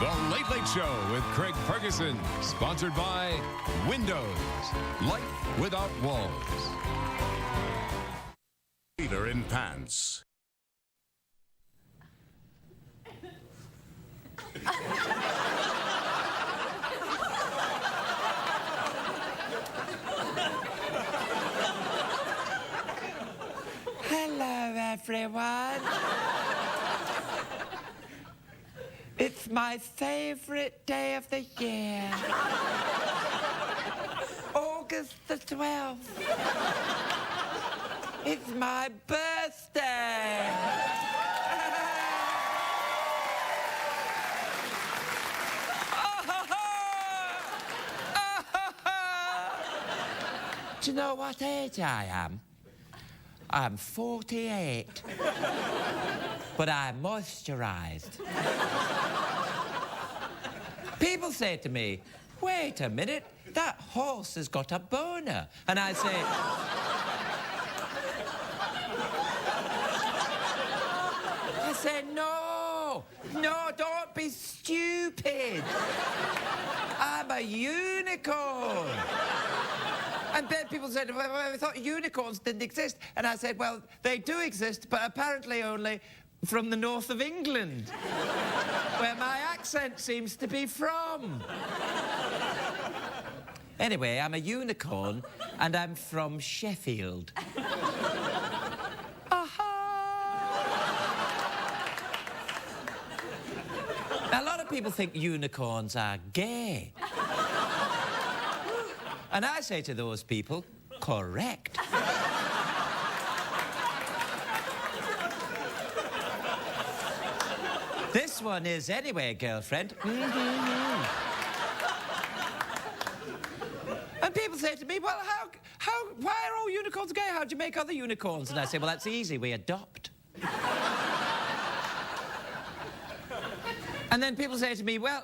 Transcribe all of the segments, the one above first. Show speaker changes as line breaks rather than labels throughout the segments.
The Late Late Show with Crag Ferguson, sponsored by Windows, life without walls.
Leader in pants.
Hello, everyone. It's my favorite day of the year. August the 12th. It's my birthday. Do you know what age I am? I'm 48, but I'm moisturized. People say to me, wait a minute, that horse has got a boner. And I say, no, don't be stupid. I'm a unicorn. And then people said, well, I thought unicorns didn't exist. And I said, well, they do exist, but apparently only from the north of England, where my accent seems to be from. Anyway, I'm a unicorn, and I'm from Sheffield. Now, a lot of people think unicorns are gay. And I say to those people, correct. This one is anyway, girlfriend. And people say to me, well, why are all unicorns gay? How do you make other unicorns? And I say, well, that's easy, we adopt. And then people say to me, well,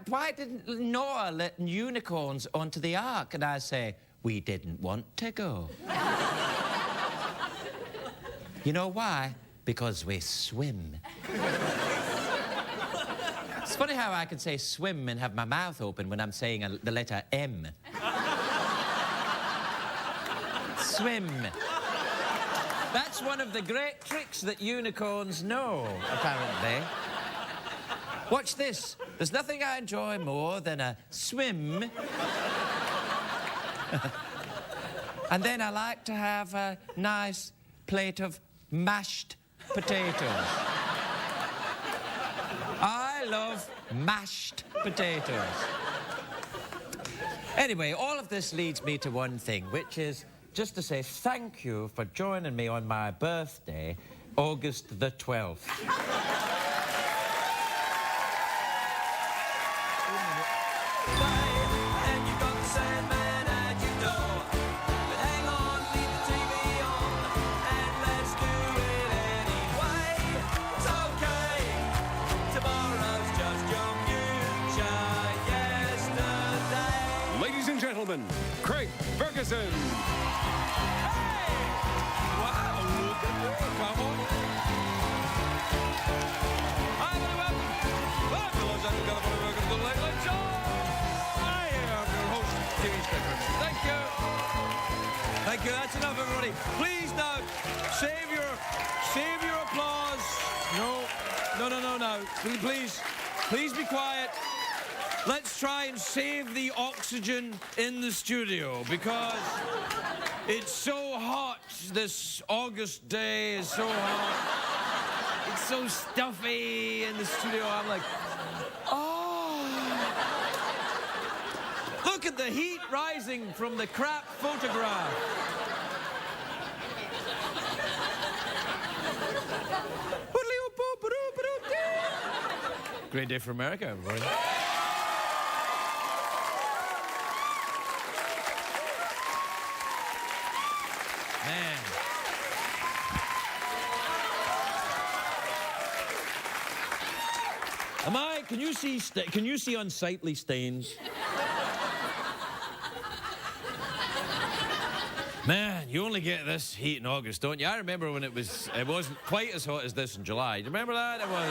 why didn't Noah let unicorns onto the ark? And I say, we didn't want to go. You know why? Because we swim. It's funny how I can say swim and have my mouth open when I'm saying the letter M. Swim. That's one of the great tricks that unicorns know, apparently. Watch this. There's nothing I enjoy more than a swim. And then I like to have a nice plate of mashed potatoes. I love mashed potatoes. Anyway, all of this leads me to one thing, which is just to say thank you for joining me on my birthday, August the 12th.
Ladies and gentlemen, Crag Ferguson.
Hey! Wow, look at this. Come on. Hi, everyone. Welcome to the Late Late Show. I am your host, Jimmy Sticker. Thank you. Thank you. That's enough, everybody. Please now, save your applause. No. Please be quiet. Let's try and save the oxygen in the studio because it's so hot. This August day is so hot. It's so stuffy in the studio. I'm like, oh. Look at the heat rising from the crap photograph. Great day for America, everybody. Man. Can you see unsightly stains? Man, you only get this heat in August, don't you? I remember when it wasn't quite as hot as this in July. Do you remember that? It was.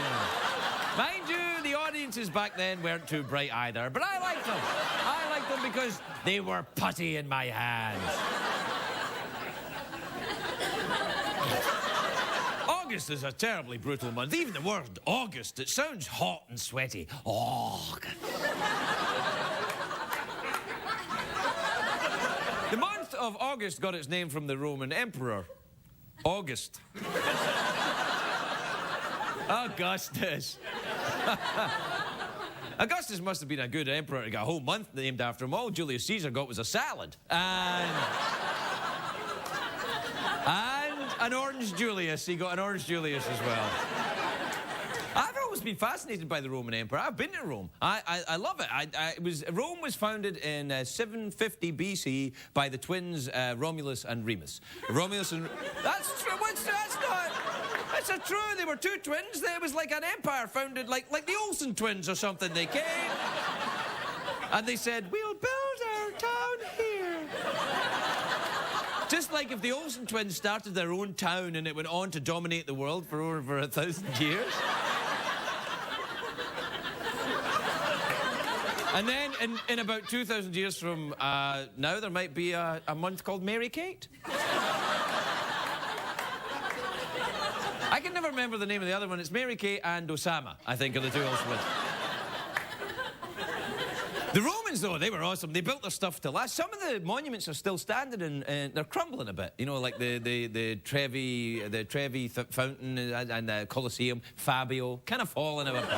Mind you, the audience audiences back then weren't too bright either, but I liked them. I liked them because they were putty in my hands. August is a terribly brutal month. Even the word August, it sounds hot and sweaty. August. The month of August got its name from the Roman emperor, August. Augustus. Augustus must have been a good emperor to get a whole month named after him. All Julius Caesar got was a salad. And an Orange Julius. He got an Orange Julius as well. I've always been fascinated by the Roman Empire. I've been to Rome. I love it. Rome was founded in 750 BC by the twins Romulus and Remus. Romulus and... That's true. That's not... That's not true. They were two twins. There was like an empire founded like the Olsen twins or something. They came and they said, we'll build our town here. Just like if the Olsen twins started their own town and it went on to dominate the world for over 1,000 years. And then in about 2,000 years from now, there might be a month called Mary Kate. I can never remember the name of the other one. It's Mary Kate and Osama, I think, are the two also ones. The Romans, though, they were awesome. They built their stuff to last. Some of the monuments are still standing and they're crumbling a bit. You know, like the Trevi Fountain and the Colosseum, Fabio, kind of falling apart.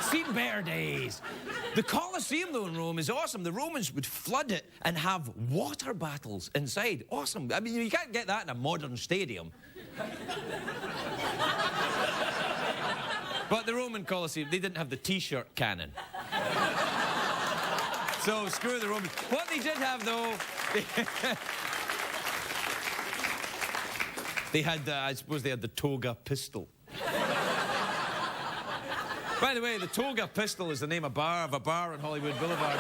Seen better days. The Colosseum, though, in Rome is awesome. The Romans would flood it and have water battles inside. Awesome. I mean, you can't get that in a modern stadium. But the Roman Colosseum, they didn't have the T-shirt cannon. So screw the Romans. What they did have, though, they had, I suppose they had the toga pistol. By the way, the Toga Pistol is the name of a bar on Hollywood Boulevard.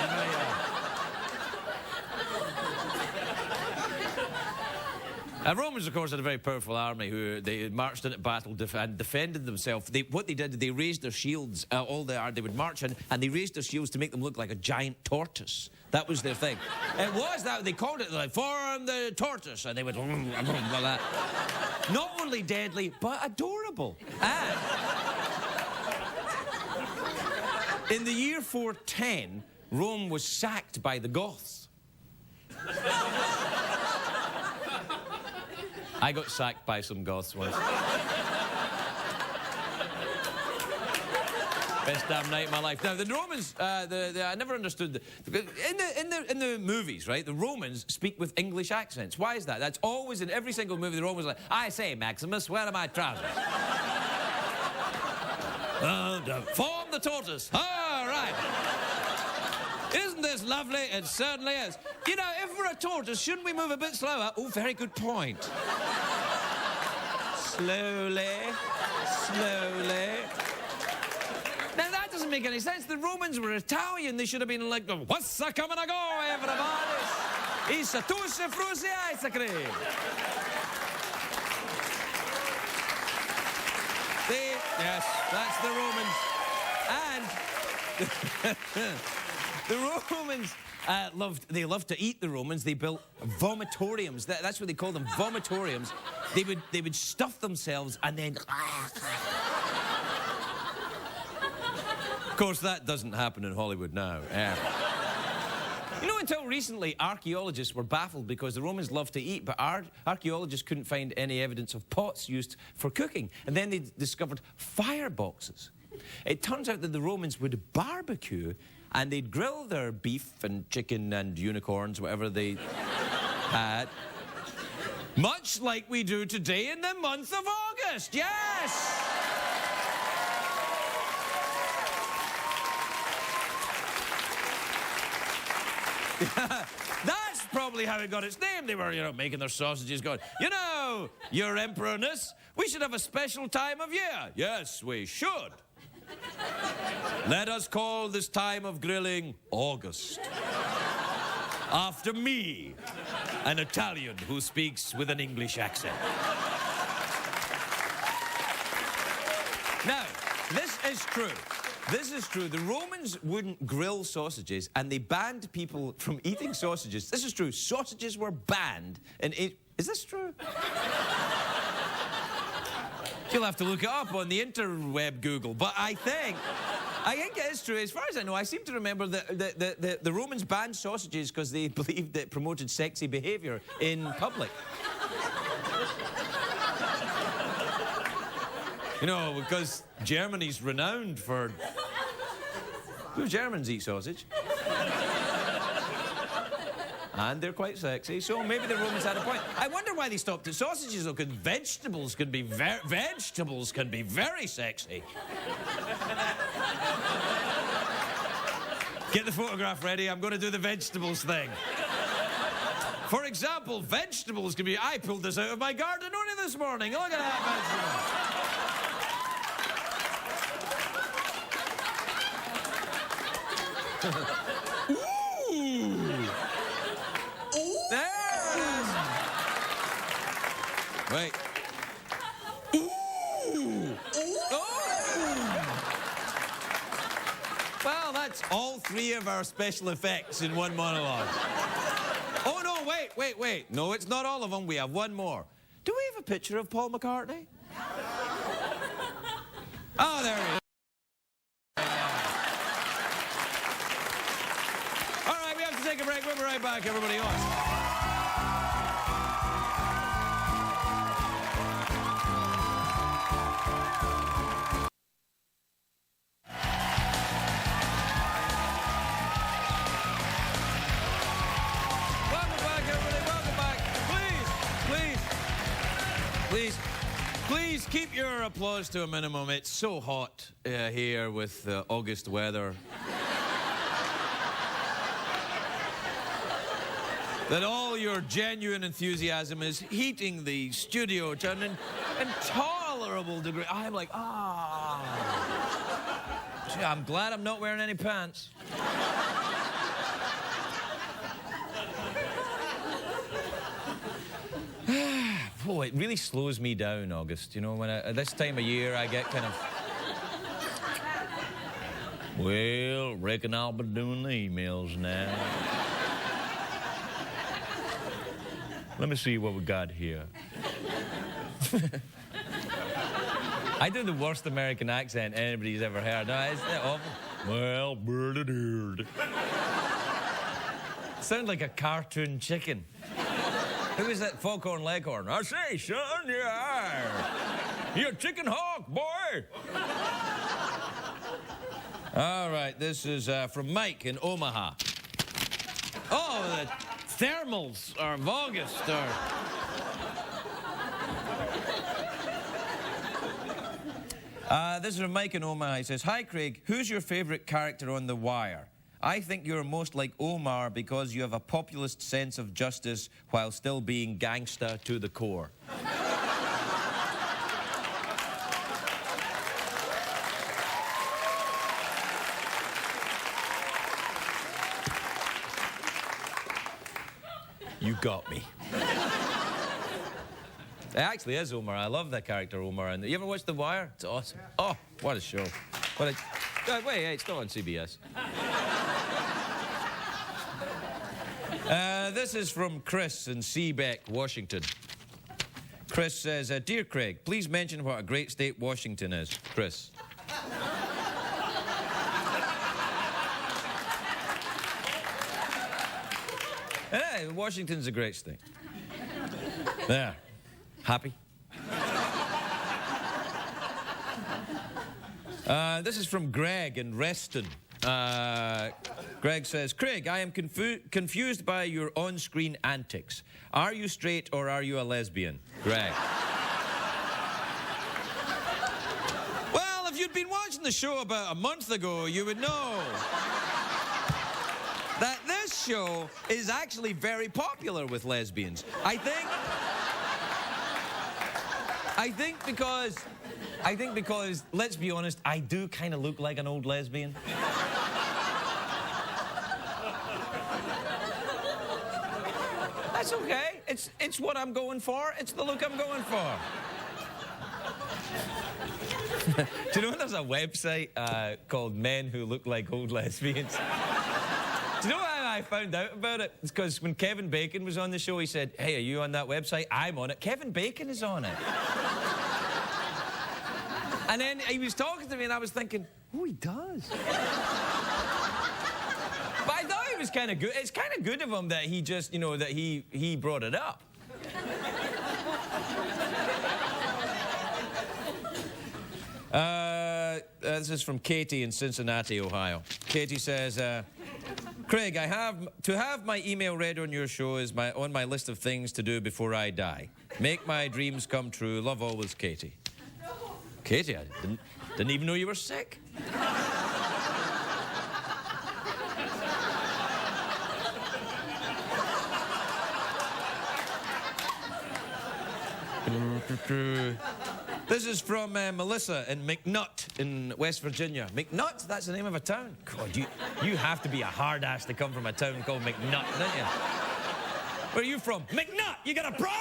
Romans, of course, had a very powerful army who they marched into battle and defended themselves. What they did, they raised their shields. They would march in and they raised their shields to make them look like a giant tortoise. That was their thing. It was that they called it like form the tortoise, and they would like that. Not only deadly but adorable. And in the year 410, Rome was sacked by the Goths. I got sacked by some Goths once. Best damn night of my life. Now, the Romans, I never understood... In the movies, right, the Romans speak with English accents. Why is that? That's always in every single movie. The Romans are like, I say, Maximus, where are my trousers? Form the tortoise. All right. Isn't this lovely? It certainly is. You know, if we're a tortoise, shouldn't we move a bit slower? Oh, very good point. Slowly, slowly. Now, that doesn't make any sense. The Romans were Italian. They should have been like, what's a coming a go, everybody? Isa tusse frusi ice cream. Yes, that's the Romans. And the Romans loved to eat. The Romans, they built vomitoriums. That's what they called them, vomitoriums. They would stuff themselves and then... Of course, that doesn't happen in Hollywood now. You know, until recently, archaeologists were baffled because the Romans loved to eat, but archaeologists couldn't find any evidence of pots used for cooking. And then they discovered fireboxes. It turns out that the Romans would barbecue and they'd grill their beef and chicken and unicorns, whatever they had, much like we do today in the month of August. Yes! That's probably how it got its name. They were, you know, making their sausages going, you know, your emperorness, we should have a special time of year. Yes, we should. Let us call this time of grilling August. After me, an Italian who speaks with an English accent. Now, this is true. This is true. The Romans wouldn't grill sausages, and they banned people from eating sausages. This is true. Sausages were banned. Is this true? You'll have to look it up on the interweb Google. But I think it is true. As far as I know, I seem to remember that the Romans banned sausages because they believed it promoted sexy behaviour in public. You know, because Germany's renowned for... Do Germans eat sausage? And they're quite sexy, so maybe the Romans had a point. I wonder why they stopped at sausages, though, because vegetables can be very sexy. Get the photograph ready. I'm going to do the vegetables thing. For example, vegetables can be... I pulled this out of my garden only this morning. Look at that vegetable. Ooh! There it is! Wait. Ooh! Oh! Well, that's all three of our special effects in one monologue. Oh, no, wait. No, it's not all of them. We have one more. Do we have a picture of Paul McCartney? Oh, there he is. Take a break. We'll be right back, everybody. On. Welcome back, everybody. Welcome back. Please keep your applause to a minimum. It's so hot here with August weather. That all your genuine enthusiasm is heating the studio to an intolerable degree. I'm like, Gee, I'm glad I'm not wearing any pants. Oh, it really slows me down, August. You know, when at this time of year, I get kind of... Well, reckon I'll be doing the emails now. Let me see what we got here. I do the worst American accent anybody's ever heard. No, isn't it awful? Well, bird-a-deard. Sound like a cartoon chicken. Who is that Foghorn Leghorn? I say, son, you're a chicken hawk, boy. All right, this is from Mike in Omaha. Oh, the thermals are of August this is from Mike in Omaha. He says, "Hi, Craig. Who's your favourite character on The Wire? I think you're most like Omar because you have a populist sense of justice while still being gangsta to the core." You got me. It actually is Omar. I love that character, Omar. And you ever watched The Wire? It's awesome. Oh, what a show. What a... wait, hey, it's not on CBS. This is from Chris in Seabeck, Washington. Chris says, "Dear Craig, please mention what a great state Washington is." Chris. Hey, Washington's a great state. There. Happy? This is from Greg in Reston. Greg says, "Craig, I am confused by your on-screen antics. Are you straight or are you a lesbian?" Greg. Well, if you'd been watching the show about a month ago, you would know that this show is actually very popular with lesbians. I think because, let's be honest, I do kind of look like an old lesbian. That's okay. It's what I'm going for. It's the look I'm going for. Do you know there's a website called Men Who Look Like Old Lesbians? Do you know how I found out about it? It's because when Kevin Bacon was on the show, he said, hey, are you on that website? I'm on it. Kevin Bacon is on it. And then he was talking to me and I was thinking, oh, he does. But I thought it was kind of good. It's kind of good of him that he just, you know, that he brought it up. This is from Katie in Cincinnati, Ohio. Katie says, Craig, to have my email read on your show is on my list of things to do before I die. Make my dreams come true. Love always, Katie. Katie, I didn't even know you were sick. This is from Melissa in McNutt in West Virginia. McNutt? That's the name of a town? God, you have to be a hard ass to come from a town called McNutt, don't you? Where are you from? McNutt! You got a problem?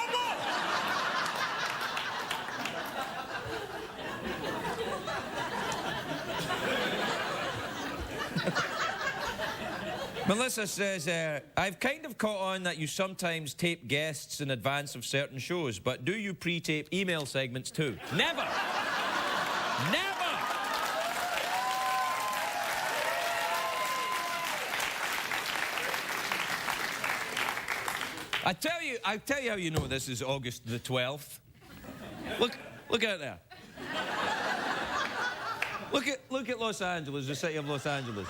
Melissa says, I've kind of caught on that you sometimes tape guests in advance of certain shows, but do you pre-tape email segments too? Never! Never! I'll tell you how you know this is August the 12th. Look out there. Look at Los Angeles, the city of Los Angeles.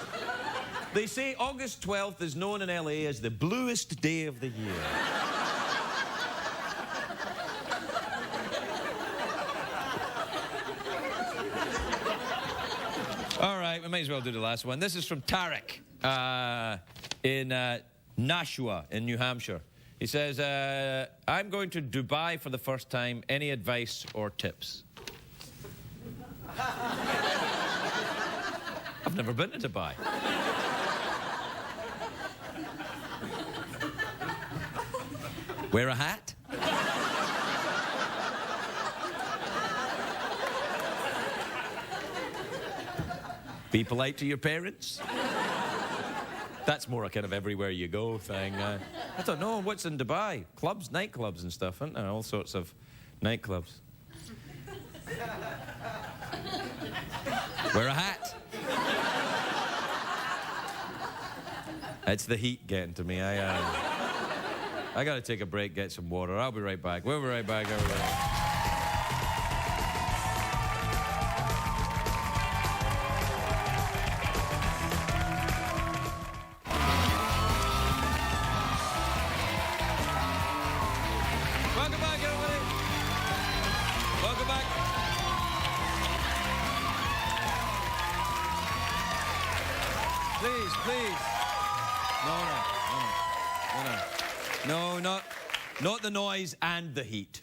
They say August 12th is known in LA as the bluest day of the year. All right, we might as well do the last one. This is from Tarek in Nashua in New Hampshire. He says, I'm going to Dubai for the first time. Any advice or tips? I've never been to Dubai. Wear a hat? Be polite to your parents? That's more a kind of everywhere you go thing. I don't know, what's in Dubai? Clubs, nightclubs and stuff, aren't there? All sorts of nightclubs. Wear a hat. It's the heat getting to me. I gotta take a break, get some water. I'll be right back. We'll be right back, everybody. Welcome back, everybody. Welcome back. Please. No, not the noise and the heat.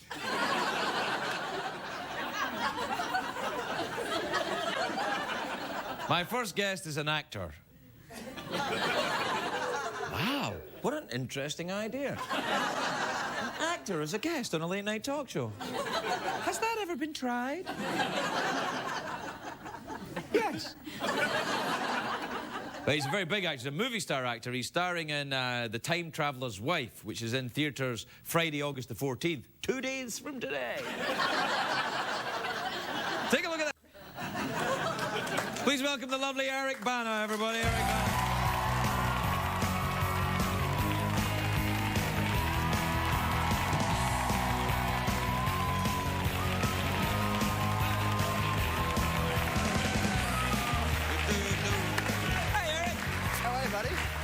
My first guest is an actor. Wow, what an interesting idea. An actor as a guest on a late-night talk show. Has that ever been tried? Yes. But he's a very big actor. He's a movie star actor. He's starring in The Time Traveler's Wife, which is in theatres Friday, August the 14th. 2 days from today. Take a look at that. Please welcome the lovely Eric Bana, everybody. Eric Bana.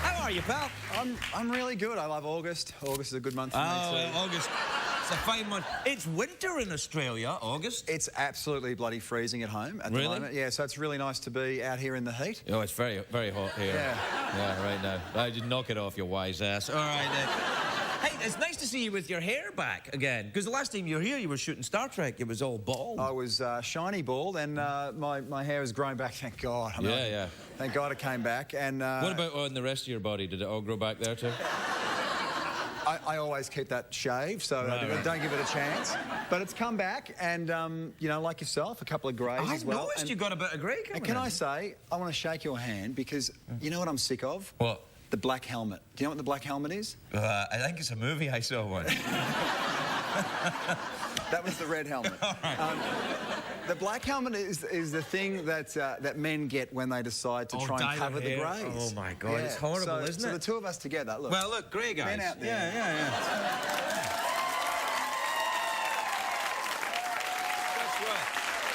How are you, pal?
I'm really good. I love August. August is a good month for me too.
August. It's a fine month. It's winter in Australia, August.
It's absolutely bloody freezing at home at the moment. Yeah, so it's really nice to be out here in the heat.
Oh, it's very, very hot here. Yeah, right now. I just knock it off, your wise ass. All right, then. Hey, it's nice to see you with your hair back again. Because the last time you were here, you were shooting Star Trek. It was all bald.
I was shiny bald, and my hair has grown back, thank God.
Yeah.
Thank God it came back. And
what about on the rest of your body? Did it all grow back there too?
I always keep that shaved, so I don't give it a chance. But it's come back, and, you know, like yourself, a couple of greys as well.
I've noticed you've got a bit of grey coming
And can I say, I want to shake your hand because you know what I'm sick of?
What?
The black helmet. Do you know what the black helmet is?
I think it's a movie I saw once.
That was the red helmet. The black helmet is the thing that that men get when they decide to try and cover the greys.
Oh my God, it's horrible, isn't it?
So the two of us together, look.
Well, look, grey guys.
Men out there.
Yeah.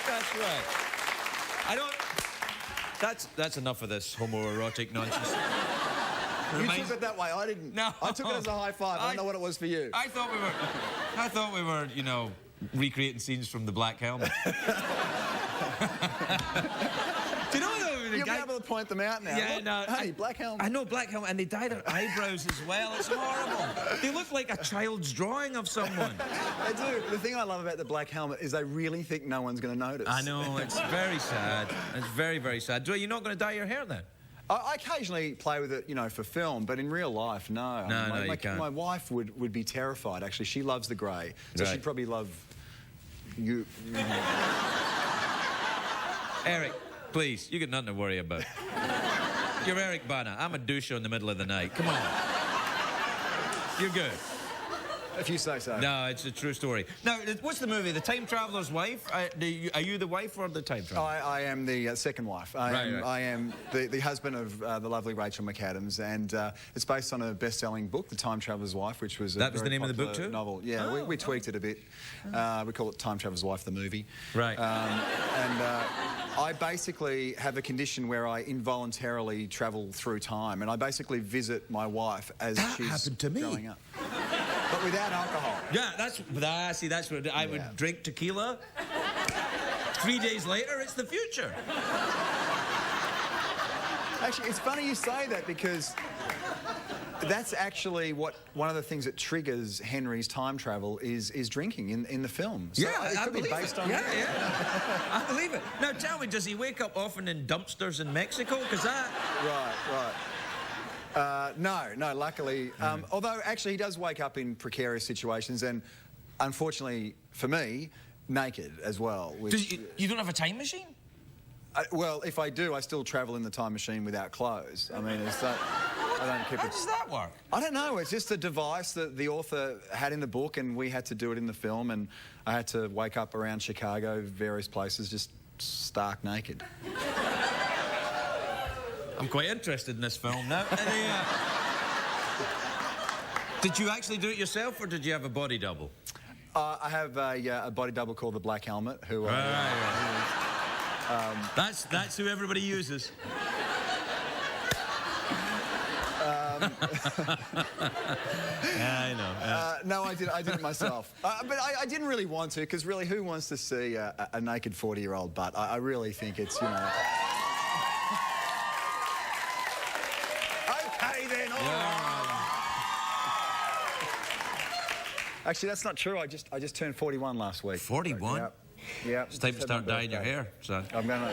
That's right. I don't... That's enough of this homoerotic nonsense.
You took it that way, I didn't.
No.
I took it as a high five. I don't know what it was for you.
I thought we were, you know, recreating scenes from the Black Helmet. Do you know what?
You'll be able to point them out now.
Yeah,
look,
no.
Hey, black helmet.
I know, black helmet, and they dye their eyebrows as well. It's horrible. They look like a child's drawing of someone.
They do. The thing I love about the black helmet is they really think no one's going to notice.
I know, it's very sad. It's very, very sad. Joe, you're not going to dye your hair then?
I occasionally play with it, you know, for film, but in real life, no.
You can't.
My wife would be terrified, actually. She loves the grey, so she'd probably love you.
Eric, please, you got nothing to worry about. You're Eric Bana. I'm a douche in the middle of the night. Come on. You're good.
If you say so.
No, it's a true story. Now, what's the movie? The Time Traveler's Wife? Are you the wife or the Time Traveler?
I am the second wife. I am the husband of the lovely Rachel McAdams, and it's based on a best-selling book, The Time Traveler's Wife, which was a
That was the name of the book too?
Novel. Yeah, we tweaked it a bit. We call it Time Traveler's Wife, the movie.
Right.
I basically have a condition where I involuntarily travel through time, and I basically visit my wife as she's
happened to me.
growing up. But without alcohol.
Yeah, that's what I would drink tequila. 3 days later, it's the future.
Actually, it's funny you say that because that's actually one of the things that triggers Henry's time travel is drinking in the film. So
yeah,
it
I
could
believe
be based
it.
on
Yeah. I believe it. Now, tell me, does he wake up often in dumpsters in Mexico? Because that...
Right. No, luckily. Although, actually, he does wake up in precarious situations and, unfortunately, for me, naked as well. Which,
you don't have a time machine?
Well, if I do, I still travel in the time machine without clothes. I mean, it's that... I don't keep
How does that work?
I don't know. It's just a device that the author had in the book, and we had to do it in the film, and I had to wake up around Chicago, various places, just stark naked.
I'm quite interested in this film now. Did you actually do it yourself, or did you have a body double?
I have a body double called the Black Helmet, who...
That's who everybody uses. Yeah, I know.
No, I did it myself. But I didn't really want to, because really, who wants to see a naked 40-year-old butt? I really think it's, you know... Okay, then, all right. Actually, that's not true. I just turned 41 last week.
41?
Yeah.
It's time to start dyeing your hair, son.
I'm gonna...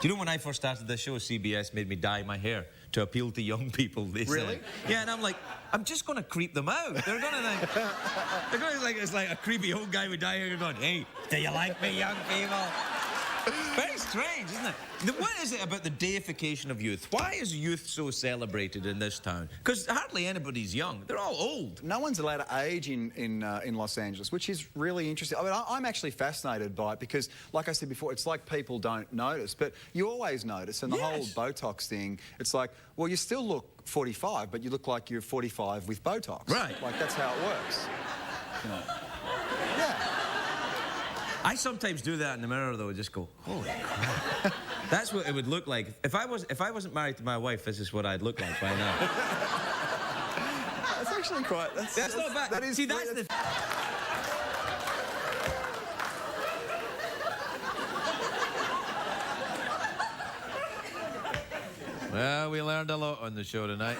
Do you know when I first started this show, CBS made me dye my hair to appeal to young people? They
Really?
said. Yeah, and I'm like, I'm just going to creep them out. They're going to think, it's like a creepy old guy with dye hair going, hey, do you like me, young people? Very strange, isn't it? What is it about the deification of youth? Why is youth so celebrated in this town? Because hardly anybody's young. They're all old.
No one's allowed to age in Los Angeles, which is really interesting. I mean, I'm actually fascinated by it because, like I said before, it's like people don't notice, but you always notice. And the whole Botox thing, it's like, well, you still look 45, but you look like you're 45 with Botox.
Right.
Like, that's how it works. You know. Yeah.
I sometimes do that in the mirror, though, and just go, holy crap. That's what it would look like. If I wasn't married to my wife, this is what I'd look like by now.
That's actually quite...
That's not bad.
That is...
See, that's the... Well, we learned a lot on the show tonight.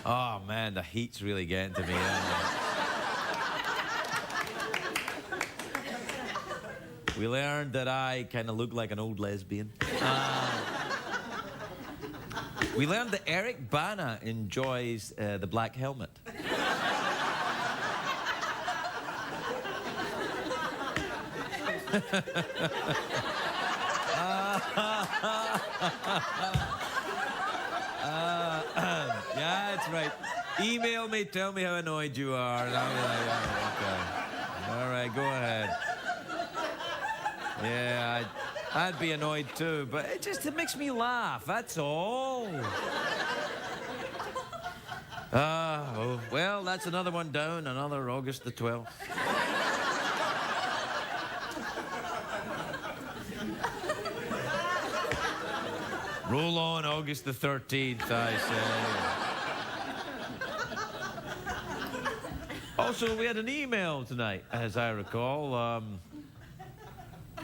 Oh, man, the heat's really getting to me. We learned that I kind of look like an old lesbian.
We learned that Eric Bana enjoys the black helmet. Yeah, that's right. Email me, tell me how annoyed you are. And I'll be like, oh, okay. All right, go ahead. Yeah, I'd be annoyed too, but it makes me laugh, that's all. Oh, well, that's another one down, another August the 12th. Roll on August the 13th, I say. Also, we had an email tonight, as I recall,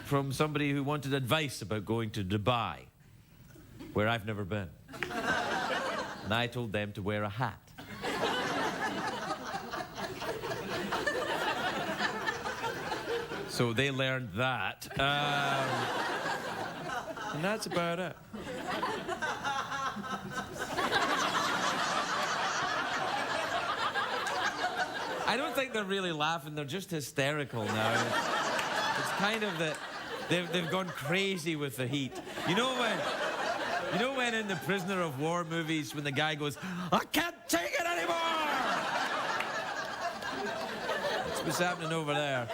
from somebody who wanted advice about going to Dubai, where I've never been. And I told them to wear a hat. So they learned that. And that's about it. I don't think they're really laughing, they're just hysterical now. It's kind of that they've gone crazy with the heat. You know when in the Prisoner of War movies, when the guy goes, I can't take it anymore! That's what's happening over there.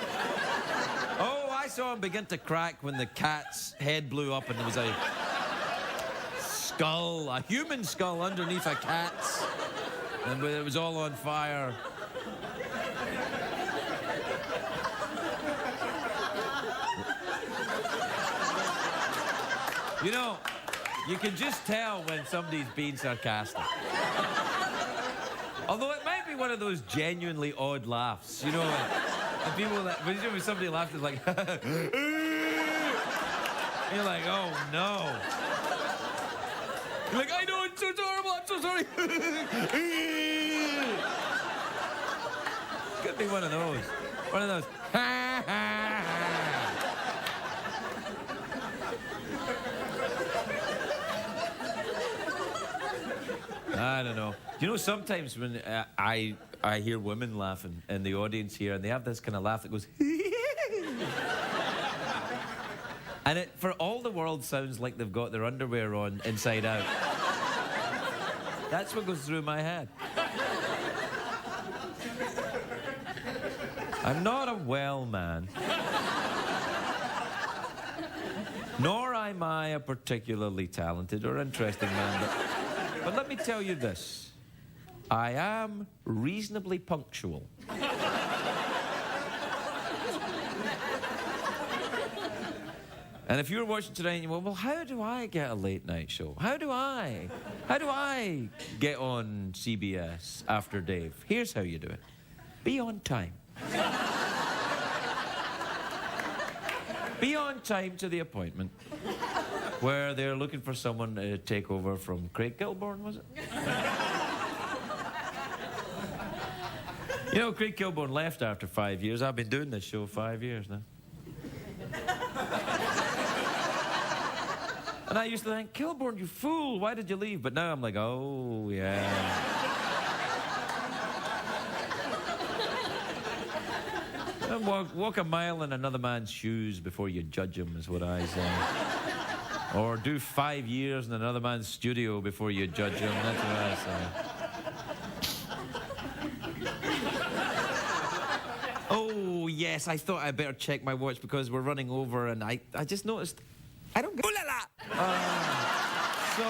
Oh, I saw him begin to crack when the cat's head blew up and there was a skull, a human skull underneath a cat's. And it was all on fire. You know, you can just tell when somebody's being sarcastic. Although it might be one of those genuinely odd laughs, you know, and people that, when somebody laughs, it's like, you're like, oh no. You're like, I know, it's so horrible, I'm so sorry. Could be one of those. One of those. I don't know. You know, sometimes when I hear women laughing in the audience here, and they have this kind of laugh that goes, and it, for all the world, sounds like they've got their underwear on inside out. That's what goes through my head. I'm not a well man. Nor am I a particularly talented or interesting man. But let me tell you this. I am reasonably punctual. And if you're watching today and you go, well, how do I get a late night show? How do I get on CBS after Dave? Here's how you do it. Be on time. Be on time to the appointment where they're looking for someone to take over from Craig Kilborn, was it? You know, Craig Kilborn left after 5 years. I've been doing this show 5 years now. And I used to think, Kilborn, you fool, why did you leave? But now I'm like, oh, yeah. Walk a mile in another man's shoes before you judge him, is what I say. Or do 5 years in another man's studio before you judge him. That's what I say. Oh, yes, I thought I'd better check my watch because we're running over and I just noticed I don't get... Ooh la la! So...